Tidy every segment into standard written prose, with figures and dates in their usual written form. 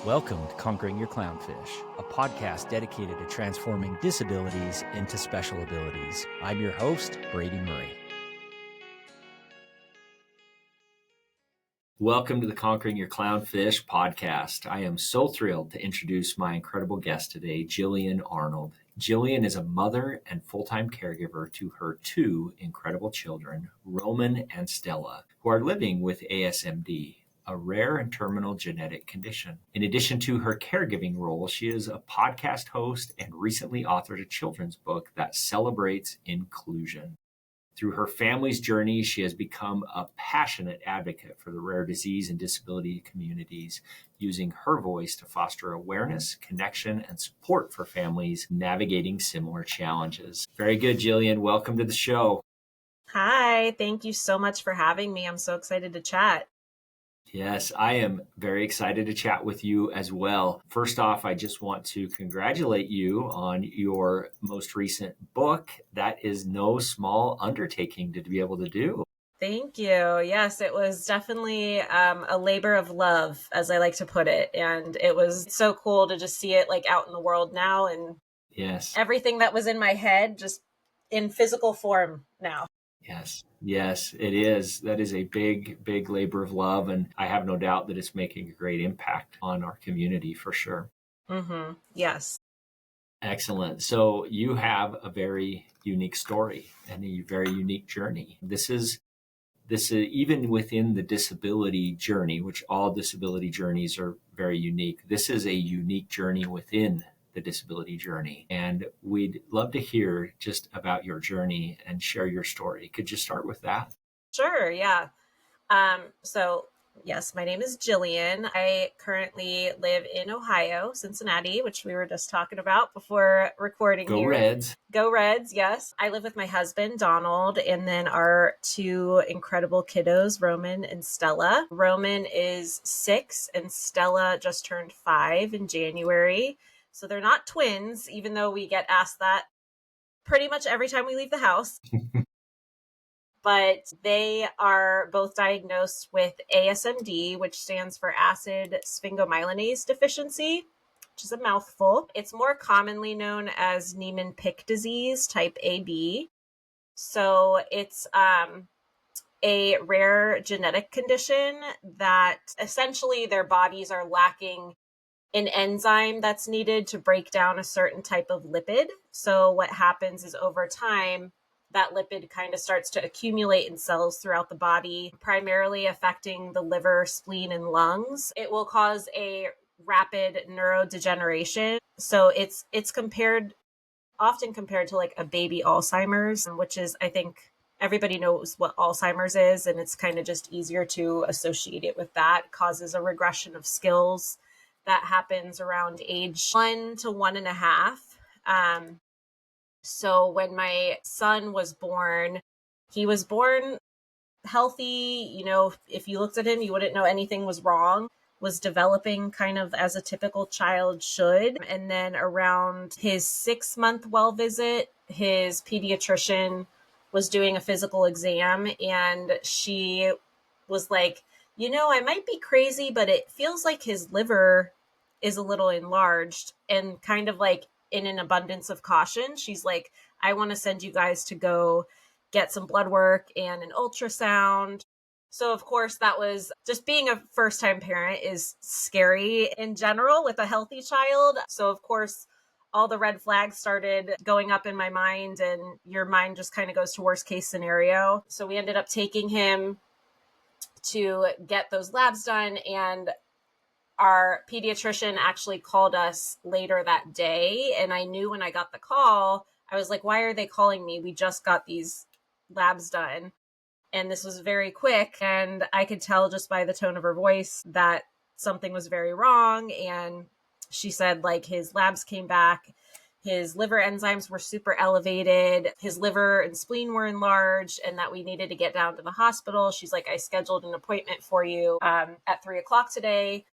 Welcome to Conquering Your Clownfish, a podcast dedicated to transforming disabilities into special abilities. I'm your host, Brady Murray. Welcome to the Conquering Your Clownfish podcast. I am so thrilled to introduce my incredible guest today, Jillian Arnold. Jillian is a mother and full-time caregiver to her two incredible children, Roman and Stella, who are living with ASMD, a rare and terminal genetic condition. In addition to her caregiving role, she is a podcast host and recently authored a children's book that celebrates inclusion. Through her family's journey, she has become a passionate advocate for the rare disease and disability communities, using her voice to foster awareness, connection, and support for families navigating similar challenges. Very good, Jillian. Welcome to the show. Hi, thank you so much for having me. I'm so excited to chat. Yes, I am very excited to chat with you as well. First off, I just want to congratulate you on your most recent book. That is no small undertaking to be able to do. Thank you. Yes, it was definitely a labor of love, as I like to put it. And it was so cool to just see it like out in the world now. And yes, everything that was in my head just in physical form now. Yes, it is. That is a big, big labor of love. And I have no doubt that it's making a great impact on our community for sure. Mm-hmm. Yes. Excellent. So you have a very unique story and a very unique journey. This is even within the disability journey, which all disability journeys are very unique. This is a unique journey within the disability journey. And we'd love to hear just about your journey and share your story. Could you start with that? Sure. Yeah. So yes, my name is Jillian. I currently live in Ohio, Cincinnati, which we were just talking about before recording Go here. Reds. Go Reds, yes. I live with my husband, Donald, and then our two incredible kiddos, Roman and Stella. Roman is 6 and Stella just turned 5 in January. So they're not twins, even though we get asked that pretty much every time we leave the house. But they are both diagnosed with ASMD, which stands for acid sphingomyelinase deficiency, which is a mouthful. It's more commonly known as Niemann-Pick disease type AB. So it's a rare genetic condition that essentially their bodies are lacking an enzyme that's needed to break down a certain type of lipid. So what happens is over time, that lipid kind of starts to accumulate in cells throughout the body, primarily affecting the liver, spleen, and lungs. It will cause a rapid neurodegeneration. So it's often compared to like a baby Alzheimer's, which is, I think everybody knows what Alzheimer's is, and it's kind of just easier to associate it with that. It causes a regression of skills that happens around age 1 to 1.5. So when my son was born, he was born healthy. You know, if you looked at him, you wouldn't know anything was wrong. Was developing kind of as a typical child should. And then around his 6-month well visit, his pediatrician was doing a physical exam, and she was like, you know, I might be crazy, but it feels like his liver is a little enlarged. And kind of like in an abundance of caution, she's like, I want to send you guys to go get some blood work and an ultrasound. So of course, that was just being a first-time parent is scary in general with a healthy child. So of course, all the red flags started going up in my mind, and your mind just kind of goes to worst case scenario. So we ended up taking him to get those labs done, and our pediatrician actually called us later that day. And I knew when I got the call, I was like, why are they calling me? We just got these labs done. And this was very quick. And I could tell just by the tone of her voice that something was very wrong. And she said, like, his labs came back. His liver enzymes were super elevated. His liver and spleen were enlarged, and that we needed to get down to the hospital. She's like, I scheduled an appointment for you at 3:00 today.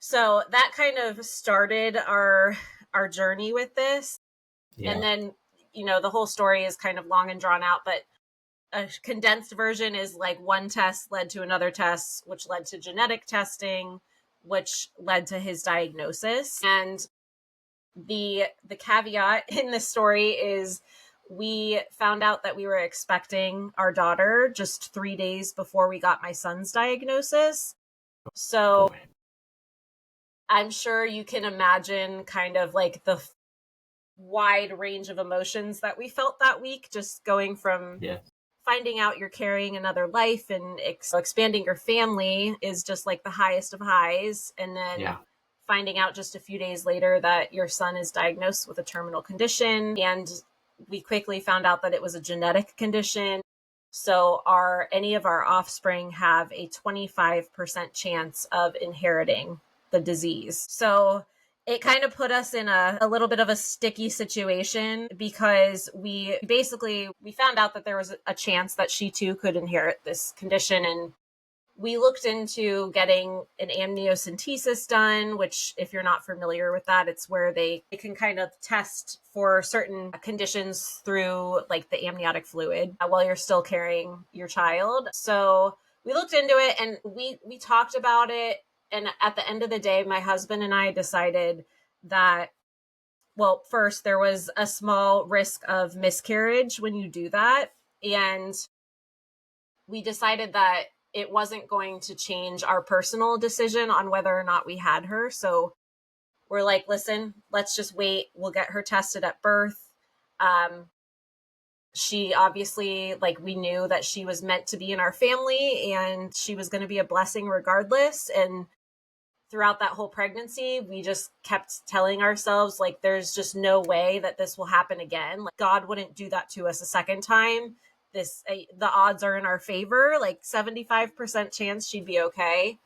So that kind of started our journey with this. Yeah. And then, you know, the whole story is kind of long and drawn out, but a condensed version is like one test led to another test, which led to genetic testing, which led to his diagnosis. And the caveat in this story is we found out that we were expecting our daughter just 3 days before we got my son's diagnosis. So Boy. I'm sure you can imagine kind of like the wide range of emotions that we felt that week, just going from Yeah. finding out you're carrying another life and expanding your family is just like the highest of highs. And then Yeah. finding out just a few days later that your son is diagnosed with a terminal condition. And we quickly found out that it was a genetic condition. So any of our offspring have a 25% chance of inheriting the disease. So it kind of put us in a little bit of a sticky situation because we found out that there was a chance that she too could inherit this condition. And we looked into getting an amniocentesis done, which, if you're not familiar with that, it's where they can kind of test for certain conditions through like the amniotic fluid while you're still carrying your child. So we looked into it and we talked about it. And at the end of the day, my husband and I decided that, well, first, there was a small risk of miscarriage when you do that. And we decided that it wasn't going to change our personal decision on whether or not we had her. So we're like, listen, let's just wait. We'll get her tested at birth. She obviously, like, we knew that she was meant to be in our family and she was going to be a blessing regardless. And throughout that whole pregnancy, we just kept telling ourselves, like, there's just no way that this will happen again. Like, God wouldn't do that to us a second time. The odds are in our favor, like 75% chance she'd be okay.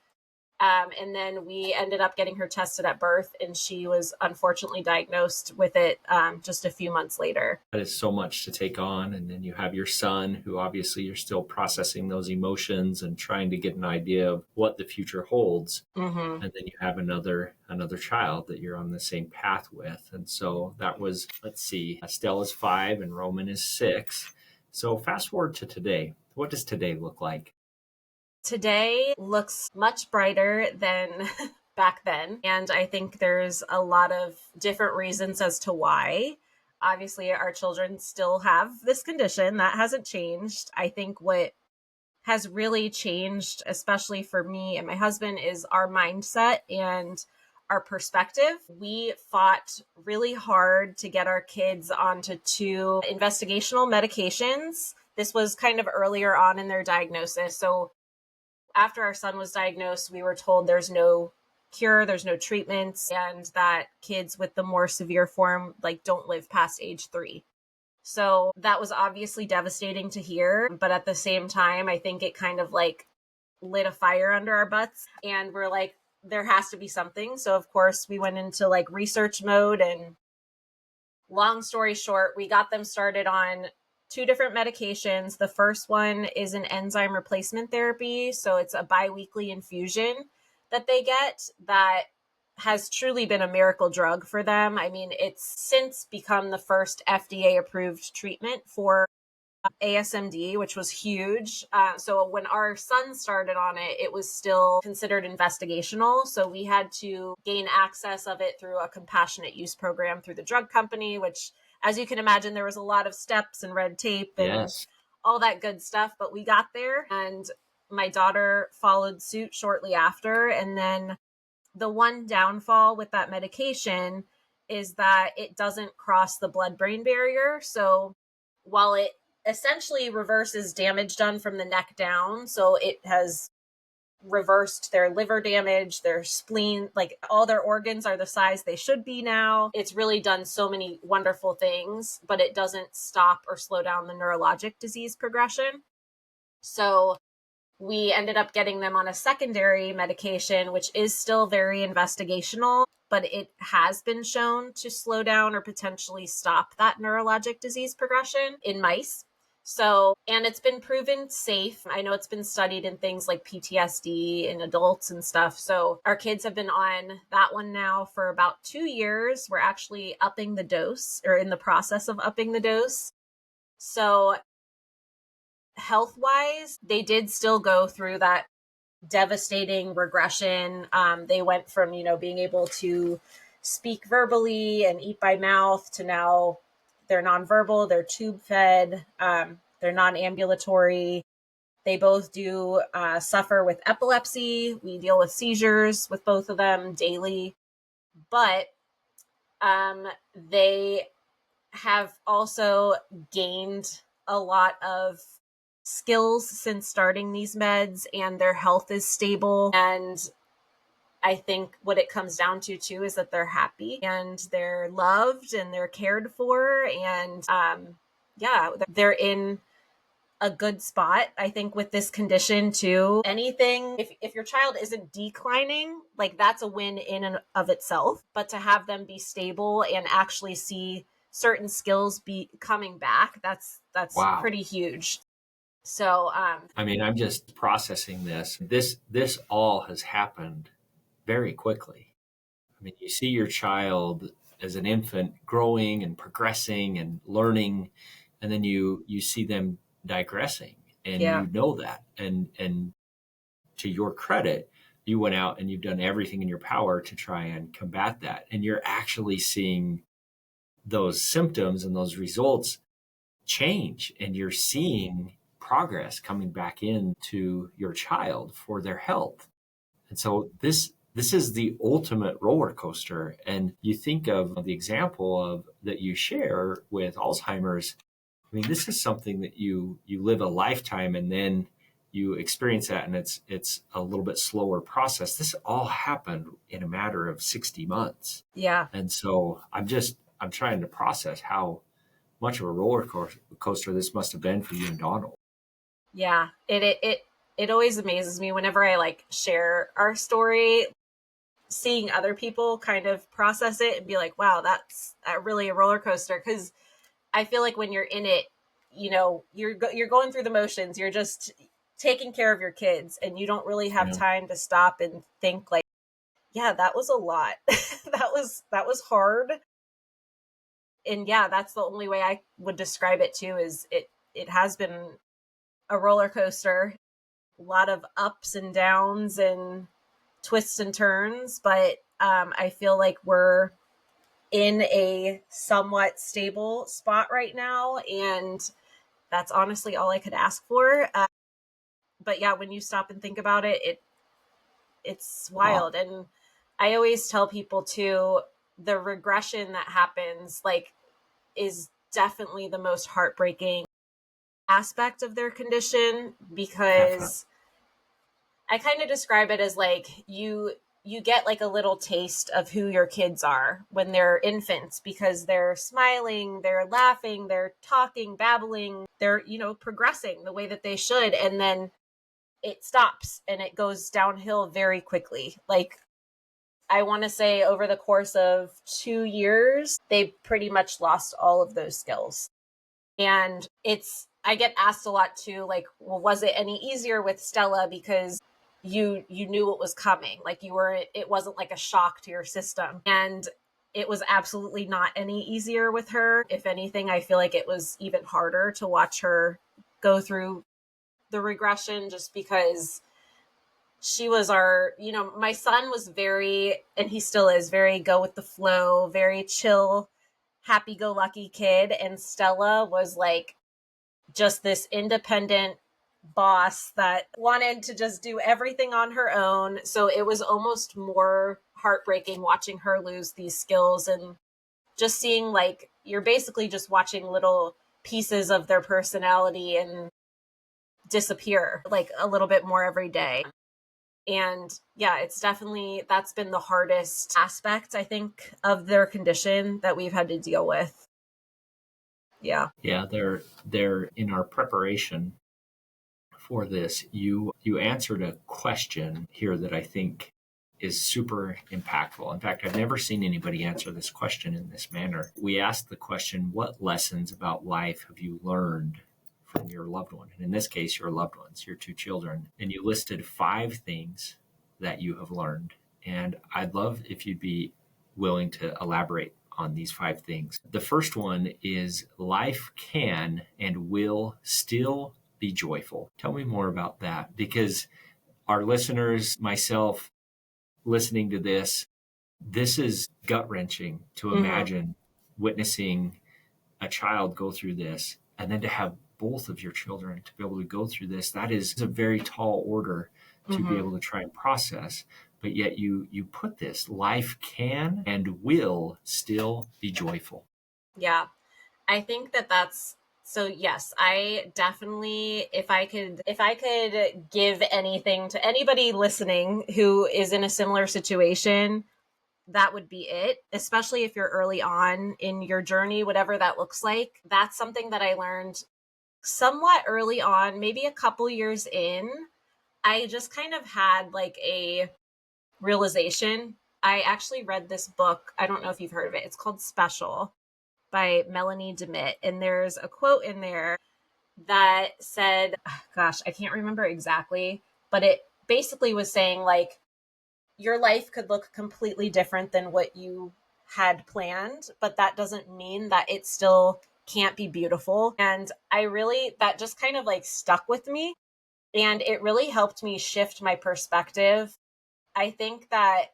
And then we ended up getting her tested at birth, and she was unfortunately diagnosed with it just a few months later. That is so much to take on. And then you have your son, who obviously you're still processing those emotions and trying to get an idea of what the future holds. Mm-hmm. And then you have another child that you're on the same path with. And so that was, let's see, Stella's 5 and Roman is 6. So fast forward to today. What does today look like? Today looks much brighter than back then. And I think there's a lot of different reasons as to why. Obviously, our children still have this condition. That hasn't changed. I think what has really changed, especially for me and my husband, is our mindset and our perspective. We fought really hard to get our kids onto 2 investigational medications. This was kind of earlier on in their diagnosis. So after our son was diagnosed, we were told there's no cure, there's no treatments, and that kids with the more severe form like don't live past age 3. So that was obviously devastating to hear, but at the same time, I think it kind of like lit a fire under our butts, and we're like, there has to be something. So of course we went into like research mode, and long story short, we got them started on 2 different medications. The first one is an enzyme replacement therapy. So it's a biweekly infusion that they get that has truly been a miracle drug for them. I mean, it's since become the first FDA approved treatment for ASMD, which was huge. So when our son started on it, it was still considered investigational. So we had to gain access of it through a compassionate use program through the drug company, which, as you can imagine, there was a lot of steps and red tape and Yes. all that good stuff. But we got there, and my daughter followed suit shortly after. And then the one downfall with that medication is that it doesn't cross the blood-brain barrier. So while it essentially reverses damage done from the neck down, so it has reversed their liver damage, their spleen, like all their organs are the size they should be now. It's really done so many wonderful things, but it doesn't stop or slow down the neurologic disease progression. So we ended up getting them on a secondary medication, which is still very investigational, but it has been shown to slow down or potentially stop that neurologic disease progression in mice. So, and it's been proven safe. I know it's been studied in things like PTSD in adults and stuff. So our kids have been on that one now for about 2 years. We're actually upping the dose, or in the process of upping the dose. So health-wise, they did still go through that devastating regression. They went from, being able to speak verbally and eat by mouth to now they're nonverbal, they're tube fed, they're non-ambulatory. They both do suffer with epilepsy. We deal with seizures with both of them daily. But they have also gained a lot of skills since starting these meds, and their health is stable. And I think what it comes down to too is that they're happy and they're loved and they're cared for. And they're in a good spot, I think, with this condition too. Anything, if your child isn't declining, like that's a win in and of itself. But to have them be stable and actually see certain skills be coming back, that's Wow. pretty huge. So I mean, I'm just processing this. This all has happened very quickly. I mean, you see your child as an infant growing and progressing and learning, and then you see them digressing, and you know that. And to your credit, you went out and you've done everything in your power to try and combat that. And you're actually seeing those symptoms and those results change, and you're seeing progress coming back into your child for their health. And so this is the ultimate roller coaster. And you think of the example of that you share with Alzheimer's. I mean, this is something that you live a lifetime and then you experience that, and it's a little bit slower process. This all happened in a matter of 60 months. Yeah. And so I'm trying to process how much of a roller coaster this must have been for you and Donald. Yeah. It always amazes me whenever I like share our story, seeing other people kind of process it and be like, wow, that's really a roller coaster. Because I feel like when you're in it, you're going through the motions. You're just taking care of your kids, and you don't really have time to stop and think like, yeah, that was a lot. that was hard. And yeah, that's the only way I would describe it too, is it has been a roller coaster, a lot of ups and downs and twists and turns. But I feel like we're in a somewhat stable spot right now, and that's honestly all I could ask for. But yeah, when you stop and think about it, it's wild. Wow. And I always tell people too, the regression that happens like is definitely the most heartbreaking aspect of their condition, because I kind of describe it as like you get like a little taste of who your kids are when they're infants, because they're smiling, they're laughing, they're talking, babbling, they're, progressing the way that they should. And then it stops and it goes downhill very quickly. Like, I want to say over the course of 2 years, they pretty much lost all of those skills. And I get asked a lot too, like, well, was it any easier with Stella because you knew what was coming? Like it wasn't like a shock to your system. And it was absolutely not any easier with her. If anything, I feel like it was even harder to watch her go through the regression, just because she was my son was very, and he still is, very go with the flow, very chill, happy-go-lucky kid. And Stella was like just this independent boss that wanted to just do everything on her own. So it was almost more heartbreaking watching her lose these skills, and just seeing like you're basically just watching little pieces of their personality and disappear like a little bit more every day. And yeah, it's definitely, that's been the hardest aspect, I think, of their condition that we've had to deal with. Yeah. Yeah, they're in our preparation for this. You answered a question here that I think is super impactful. In fact, I've never seen anybody answer this question in this manner. We asked the question, what lessons about life have you learned from your loved one? And in this case, your loved ones, your 2 children. And you listed 5 things that you have learned. And I'd love if you'd be willing to elaborate on these 5 things. The first one is life can and will still be joyful. Tell me more about that, because our listeners, myself, listening to this is gut wrenching to imagine witnessing a child go through this, and then to have both of your children to be able to go through this. That is a very tall order to be able to try and process. But yet you put this, life can and will still be joyful. Yeah. I think that that's so. Yes, I definitely, if I could give anything to anybody listening who is in a similar situation, that would be it, especially if you're early on in your journey, whatever that looks like. That's something that I learned somewhat early on, maybe a couple years in. I just kind of had like a realization. I actually read this book. I don't know if you've heard of it. It's called Special by Melanie Demit. And there's a quote in there that said, gosh, I can't remember exactly, but it basically was saying like, your life could look completely different than what you had planned, but that doesn't mean that it still can't be beautiful. And that just kind of like stuck with me. And it really helped me shift my perspective. I think that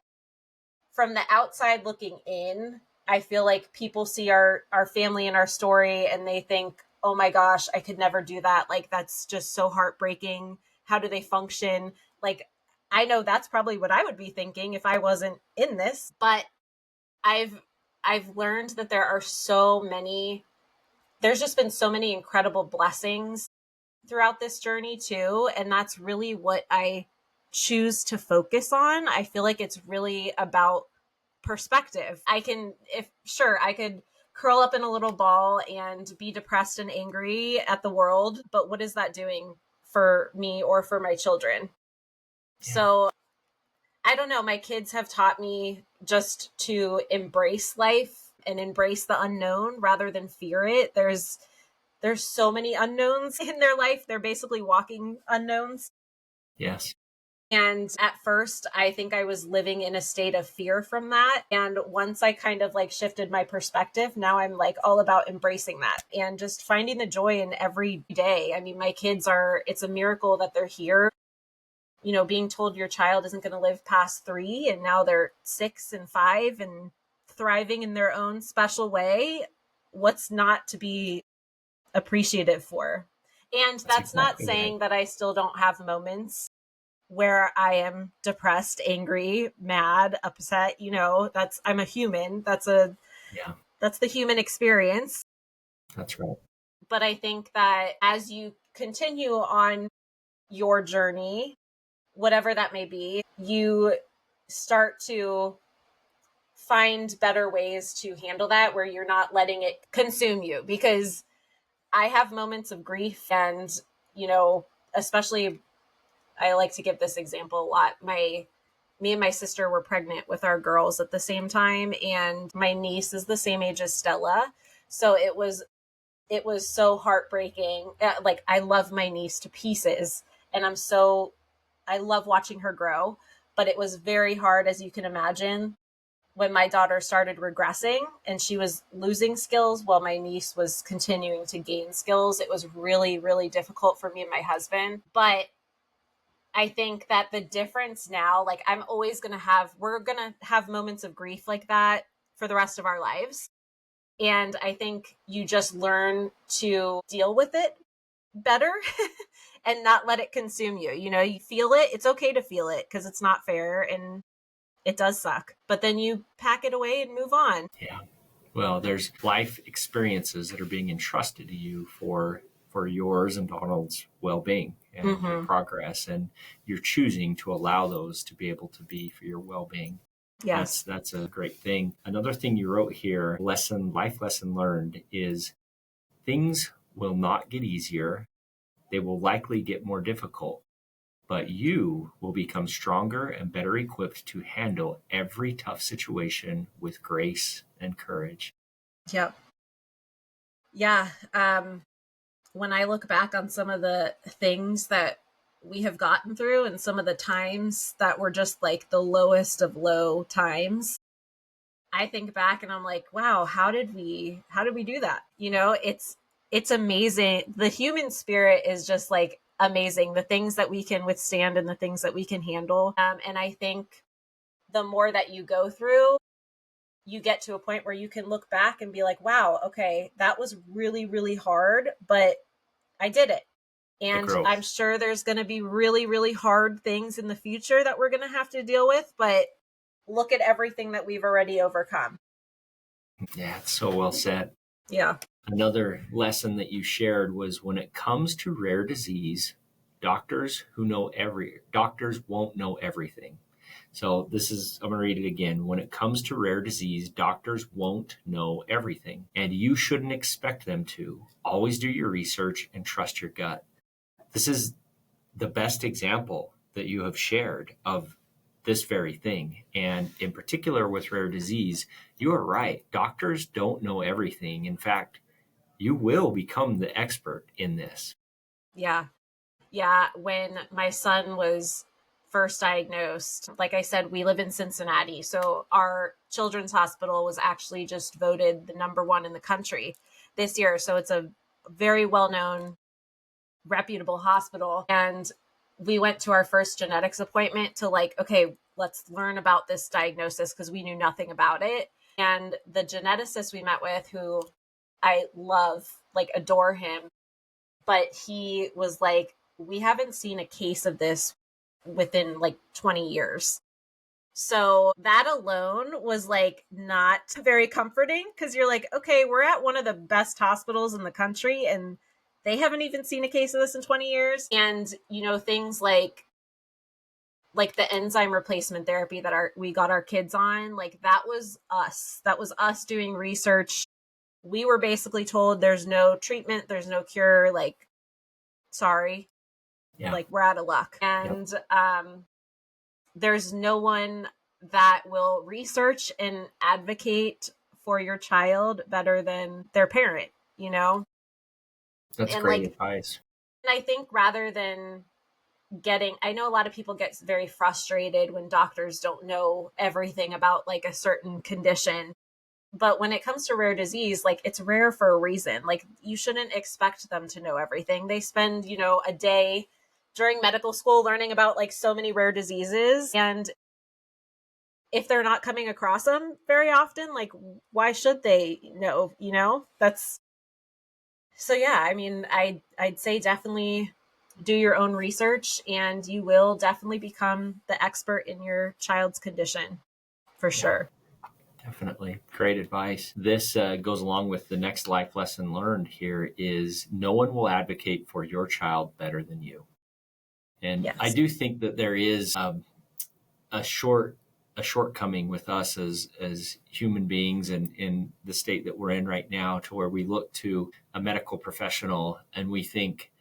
from the outside looking in, I feel like people see our family and our story and they think, oh my gosh, I could never do that. Like, that's just so heartbreaking. How do they function? Like, I know that's probably what I would be thinking if I wasn't in this, but I've I've learned that there's just been so many incredible blessings throughout this journey too, and that's really what I choose to focus on. I feel like it's really about perspective. I could curl up in a little ball and be depressed and angry at the world, but what is that doing for me or for my children? Yeah. So I don't know. My kids have taught me just to embrace life and embrace the unknown rather than fear it. There's so many unknowns in their life. They're basically walking unknowns. Yes. And at first, I think I was living in a state of fear from that. And once I kind of like shifted my perspective, now I'm like all about embracing that and just finding the joy in every day. I mean, my kids it's a miracle that they're here. You know, being told your child isn't going to live past 3, and now they're 6 and 5 and thriving in their own special way. What's not to be appreciative for? And That's that's not exactly right. saying that I still don't have moments where I am depressed, angry, mad, upset. You know, I'm a human. Yeah, That's the human experience. that's right. But I think that as you continue on your journey, whatever that may be, you start to find better ways to handle that where you're not letting it consume you. Because I have moments of grief, and, you know, especially, I like to give this example a lot. Me and my sister were pregnant with our girls at the same time, and my niece is the same age as Stella. So it was so heartbreaking. Like, I love my niece to pieces, and I love watching her grow, but it was very hard, as you can imagine, when my daughter started regressing and she was losing skills while my niece was continuing to gain skills. It was really, really difficult for me and my husband. But I think that the difference now, like, we're going to have moments of grief like that for the rest of our lives. And I think you just learn to deal with it better and not let it consume you. You know, you feel it. It's okay to feel it because it's not fair and it does suck. But then you pack it away and move on. Yeah. Well, there's life experiences that are being entrusted to you for yours and Donald's well-being and your Mm-hmm. progress, and you're choosing to allow those to be able to be for your well-being. Yes. That's a great thing. Another thing you wrote here, life lesson learned, is things will not get easier. They will likely get more difficult, but you will become stronger and better equipped to handle every tough situation with grace and courage. Yep. Yeah. When I look back on some of the things that we have gotten through and some of the times that were just like the lowest of low times, I think back and I'm like, wow, how did we do that? You know, it's amazing. The human spirit is just like amazing, the things that we can withstand and the things that we can handle. And I think the more that you go through, you get to a point where you can look back and be like, wow, okay, that was really, really hard, but I did it. The And I'm growth. sure there's going to be really, really hard things in the future that we're going to have to deal with, but look at everything that we've already overcome. Yeah, it's so well said. Yeah. Another lesson that you shared was when it comes to rare disease, doctors won't know everything. So I'm going to read it again. When it comes to rare disease, doctors won't know everything, and you shouldn't expect them to. Always do your research and trust your gut. This is the best example that you have shared of this very thing. And in particular with rare disease, you are right. Doctors don't know everything. In fact, you will become the expert in this. Yeah. Yeah. When my son was first diagnosed, like I said, we live in Cincinnati. So our children's hospital was actually just voted the number one in the country this year. So it's a very well known, reputable hospital. And we went to our first genetics appointment to like, okay, let's learn about this diagnosis because we knew nothing about it. And the geneticist we met with, who I love, like adore him, but he was like, we haven't seen a case of this within like 20 years. So that alone was like not very comforting because you're like, okay, we're at one of the best hospitals in the country and they haven't even seen a case of this in 20 years. And, things like the enzyme replacement therapy that we got our kids on, like that was us. That was us doing research. We were basically told there's no treatment, there's no cure, like sorry. Yeah. Like we're out of luck. And there's no one that will research and advocate for your child better than their parent, That's and great like, advice. and I think rather than I know a lot of people get very frustrated when doctors don't know everything about like a certain condition. But when it comes to rare disease, like it's rare for a reason. Like you shouldn't expect them to know everything. They spend, a day during medical school learning about like so many rare diseases. And if they're not coming across them very often, like why should they know? That's so yeah, I mean, I'd say definitely do your own research and you will definitely become the expert in your child's condition for sure. Definitely. Great advice. This goes along with the next life lesson learned here is no one will advocate for your child better than you. And I Yes. do think that there is a shortcoming with us as human beings and in the state that we're in right now, to where we look to a medical professional and we think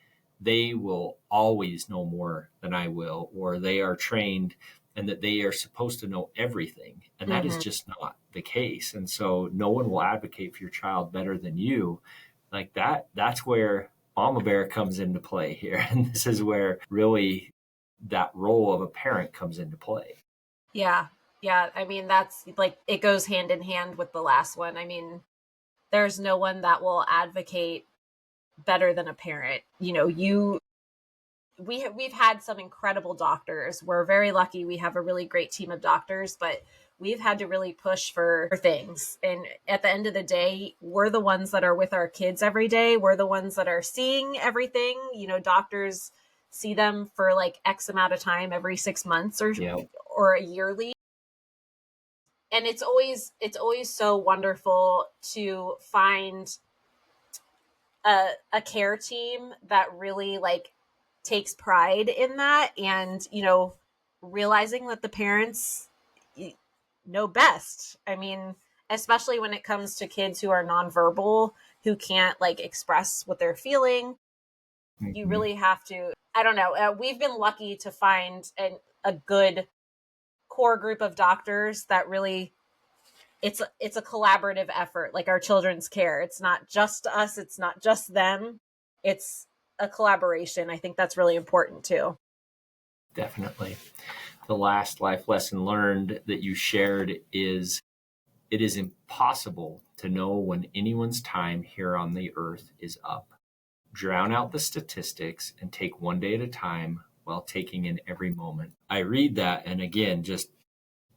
they will always know more than I will, or they are trained and that they are supposed to know everything. And that is just not the case. And so no one will advocate for your child better than you. Like that's where mama bear comes into play here. And this is where really that role of a parent comes into play. Yeah. Yeah. I mean, that's like, it goes hand in hand with the last one. I mean, there's no one that will advocate better than a parent. We've had some incredible doctors. We're very lucky. We have a really great team of doctors, but we've had to really push for things. And at the end of the day, we're the ones that are with our kids every day. We're the ones that are seeing everything. Doctors see them for like X amount of time every 6 months or a yearly. And it's always so wonderful to find a care team that really like takes pride in that, and realizing that the parents know best. I mean, especially when it comes to kids who are nonverbal, who can't like express what they're feeling. You Mm-hmm. really have to, I don't know, we've been lucky to find a good core group of doctors that really, it's a collaborative effort, like our children's care. It's not just us, it's not just them, it's a collaboration. I think that's really important too. Definitely. The last life lesson learned that you shared is it is impossible to know when anyone's time here on the earth is up. drown out the statistics and take one day at a time while taking in every moment. I read that and again, just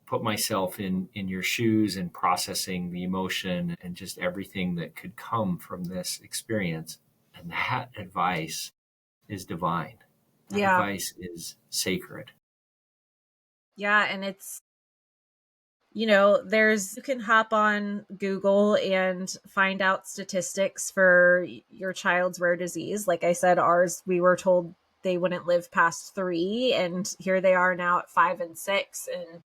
put myself in your shoes and processing the emotion and just everything that could come from this experience. And that advice is divine. That Yeah. advice is sacred. Yeah. And it's, you can hop on Google and find out statistics for your child's rare disease. Like I said, ours, we were told they wouldn't live past 3, and here they are now at 5 and 6. And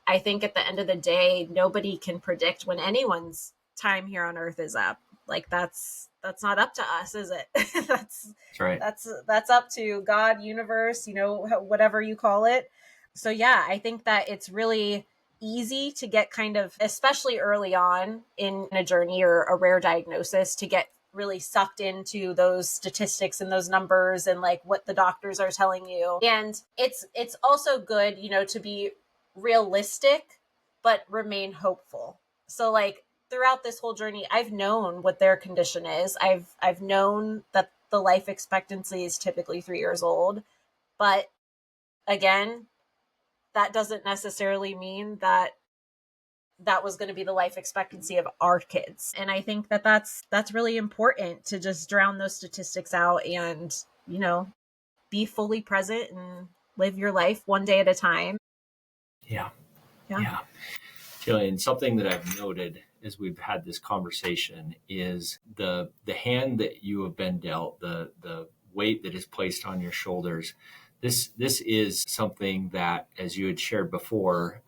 I think at the end of the day, nobody can predict when anyone's time here on earth is up. Like that's not up to us, is it? That's right. That's up to God, universe, whatever you call it. So yeah, I think that it's really easy to get kind of, especially early on in a journey or a rare diagnosis, to get really sucked into those statistics and those numbers and like what the doctors are telling you. And it's also good, to be realistic but remain hopeful. So like throughout this whole journey, I've known what their condition is. I've known that the life expectancy is typically 3 years old, but again, that doesn't necessarily mean that was going to be the life expectancy of our kids. And I think that that's really important, to just drown those statistics out and, be fully present and live your life one day at a time. Yeah. Jillian, something that I've noted as we've had this conversation is the hand that you have been dealt, the weight that is placed on your shoulders. This is something that, as you had shared before,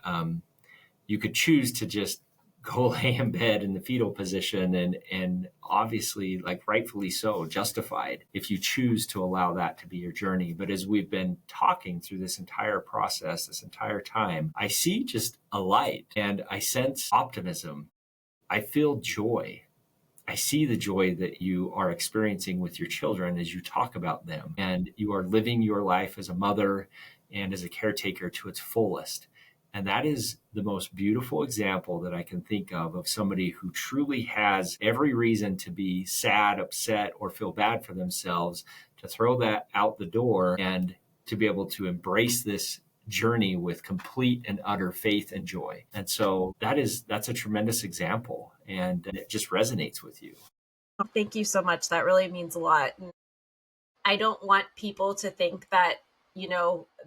you could choose to just go lay in bed in the fetal position and obviously, like rightfully so, justified if you choose to allow that to be your journey. But as we've been talking through this entire process, this entire time, I see just a light and I sense optimism. I feel joy. I see the joy that you are experiencing with your children as you talk about them, and you are living your life as a mother and as a caretaker to its fullest. And that is the most beautiful example that I can think of somebody who truly has every reason to be sad, upset, or feel bad for themselves, to throw that out the door and to be able to embrace this journey with complete and utter faith and joy. And so that's a tremendous example, and it just resonates with you. Thank you so much. That really means a lot. And I don't want people to think that,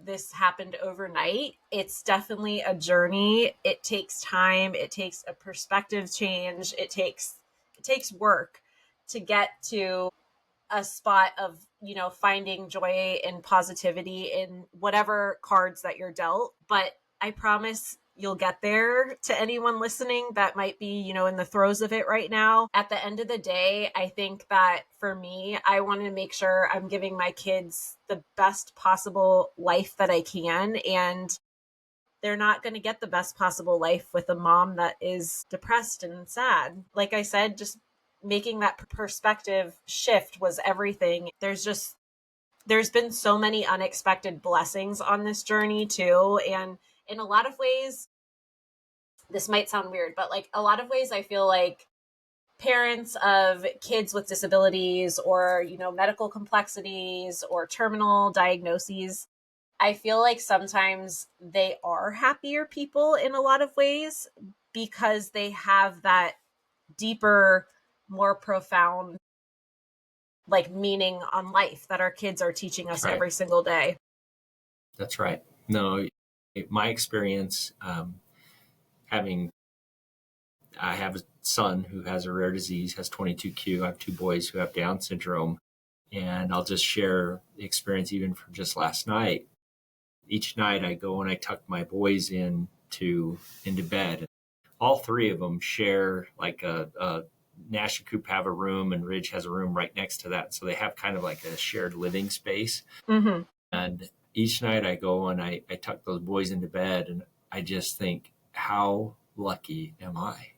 this happened overnight. It's definitely a journey. It takes time. It takes a perspective change. It takes work to get to a spot of, finding joy and positivity in whatever cards that you're dealt. But I promise you'll get there. To anyone listening that might be, in the throes of it right now, at the end of the day, I think that for me, I want to make sure I'm giving my kids the best possible life that I can. And they're not going to get the best possible life with a mom that is depressed and sad. Like I said, just making that perspective shift was everything. There's been so many unexpected blessings on this journey too. And in a lot of ways, this might sound weird, but like a lot of ways, I feel like parents of kids with disabilities or, medical complexities or terminal diagnoses, I feel like sometimes they are happier people in a lot of ways because they have that deeper, more profound like meaning on life that our kids are teaching us every single day. That's right. No, my experience, I have a son who has a rare disease, has 22q. I have 2 boys who have Down syndrome. And I'll just share the experience even from just last night. Each night I go and I tuck my boys into bed. All 3 of them share like a Nash and Coop have a room and Ridge has a room right next to that. So they have kind of like a shared living space. Mm-hmm. And each night I go and I tuck those boys into bed and I just think, how lucky am I?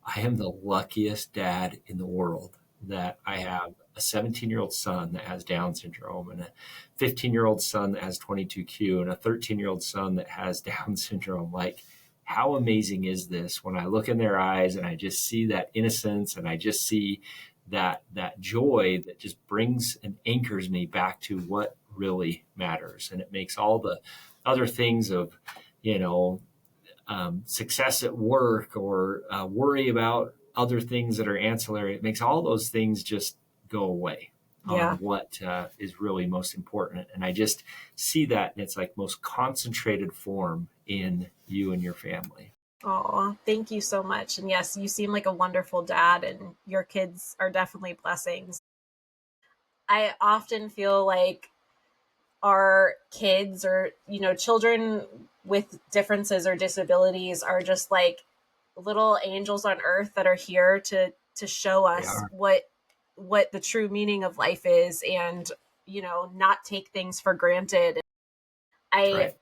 I am the luckiest dad in the world that I have a 17-year-old son that has Down syndrome and a 15-year-old son that has 22q and a 13-year-old son that has Down syndrome. Like, how amazing is this when I look in their eyes and I just see that innocence and I just see that joy that just brings and anchors me back to what really matters. And it makes all the other things of, success at work or worry about other things that are ancillary. It makes all those things just go away on what is really most important. And I just see that in its like most concentrated form in you and your family. Oh, thank you so much. And yes, you seem like a wonderful dad, and your kids are definitely blessings. I often feel like our kids or, children with differences or disabilities are just like little angels on earth that are here to show us what the true meaning of life is, and, not take things for granted. Right.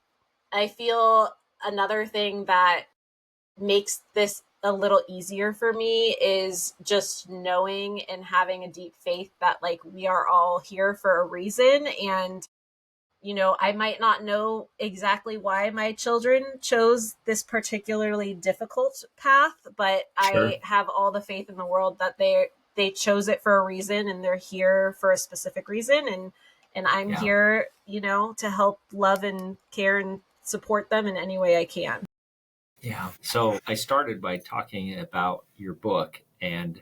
I feel another thing that makes this a little easier for me is just knowing and having a deep faith that like we are all here for a reason. And I might not know exactly why my children chose this particularly difficult path, but Sure. I have all the faith in the world that they chose it for a reason, and they're here for a specific reason, and I'm Yeah. here, to help love and care and support them in any way I can. Yeah. So I started by talking about your book, and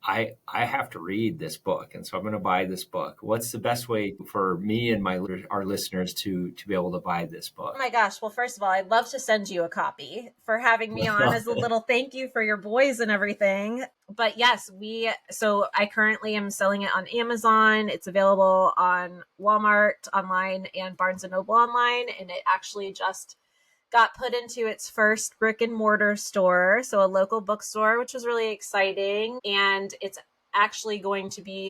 I have to read this book, and so I'm going to buy this book. What's the best way for me and our listeners to be able to buy this book? Oh my gosh. Well, first of all, I'd love to send you a copy for having me on as a little thank you for your boys and everything. But yes, so I currently am selling it on Amazon. It's available on Walmart online and Barnes and Noble online. And it actually just got put into its first brick and mortar store, so a local bookstore, which was really exciting. And it's actually going to be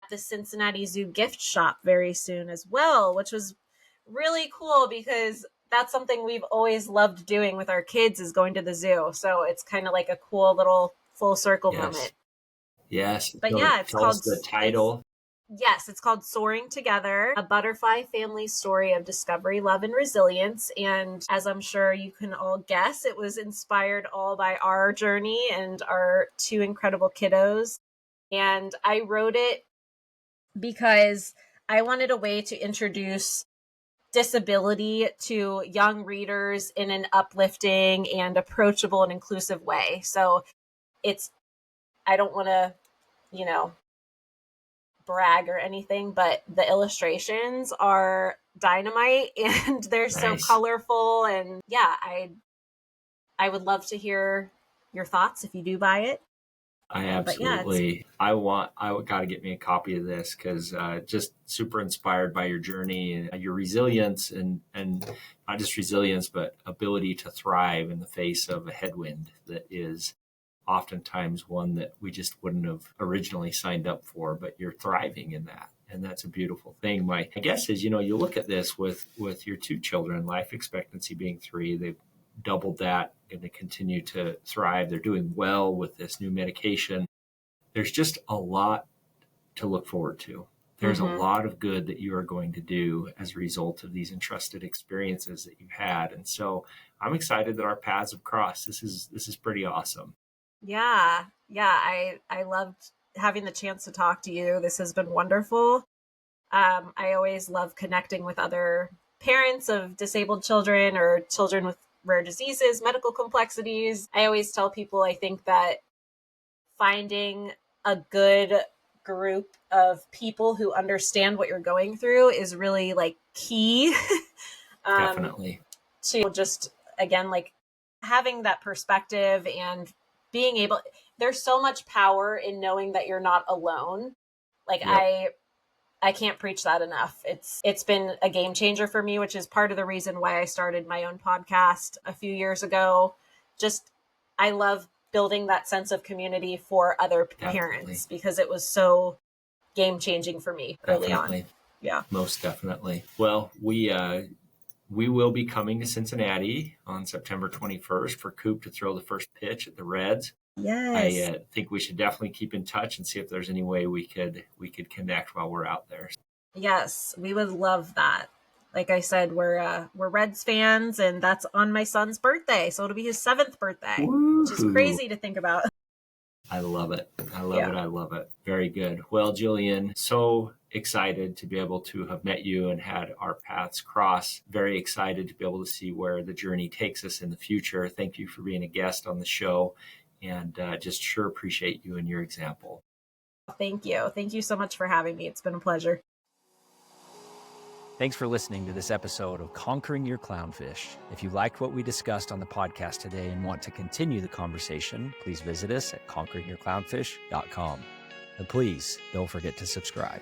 at the Cincinnati Zoo gift shop very soon as well, which was really cool because that's something we've always loved doing with our kids, is going to the zoo. So it's kind of like a cool little full circle moment. Yes. But So yeah, tell us the title. Yes, it's called Soaring Together, a butterfly family story of discovery, love, and resilience. And as I'm sure you can all guess, it was inspired all by our journey and our two incredible kiddos. And I wrote it because I wanted a way to introduce disability to young readers in an uplifting and approachable and inclusive way. So I don't want to, you know, brag or anything, but the illustrations are dynamite and they're so colorful. And yeah, I would love to hear your thoughts if you do buy it. I But yeah, absolutely, I got to get me a copy of this because just super inspired by your journey and your resilience and not just resilience, but ability to thrive in the face of a headwind that is oftentimes one that we just wouldn't have originally signed up for, but you're thriving in that. And that's a beautiful thing. My guess is, you look at this with your two children, life expectancy being 3, they've doubled that, going to continue to thrive. They're doing well with this new medication. There's just a lot to look forward to. There's a lot of good that you are going to do as a result of these entrusted experiences that you've had. And so I'm excited that our paths have crossed. This is pretty awesome. Yeah. I loved having the chance to talk to you. This has been wonderful. I always love connecting with other parents of disabled children or children with rare diseases, medical complexities. I always tell people I think that finding a good group of people who understand what you're going through is really like key. Definitely. To just, again, like having that perspective and being able, there's so much power in knowing that you're not alone. Like Yep. I can't preach that enough. It's been a game changer for me, which is part of the reason why I started my own podcast a few years ago. Just I love building that sense of community for other parents because it was so game changing for me early on. Yeah. Most definitely. Well, we will be coming to Cincinnati on September 21st for Coop to throw the first pitch at the Reds. Yes. I think we should definitely keep in touch and see if there's any way we could connect while we're out there. Yes, we would love that. Like I said, we're Reds fans, and that's on my son's birthday, so it'll be his 7th birthday, which is Woo-hoo. crazy to think about. I love it. I love Yeah. it. I love it. Very good. Well, Jillian, so excited to be able to have met you and had our paths cross. Very excited to be able to see where the journey takes us in the future. Thank you for being a guest on the show, and just sure appreciate you and your example. Thank you. Thank you so much for having me. It's been a pleasure. Thanks for listening to this episode of Conquering Your Clownfish. If you liked what we discussed on the podcast today and want to continue the conversation, please visit us at conqueringyourclownfish.com. And please don't forget to subscribe.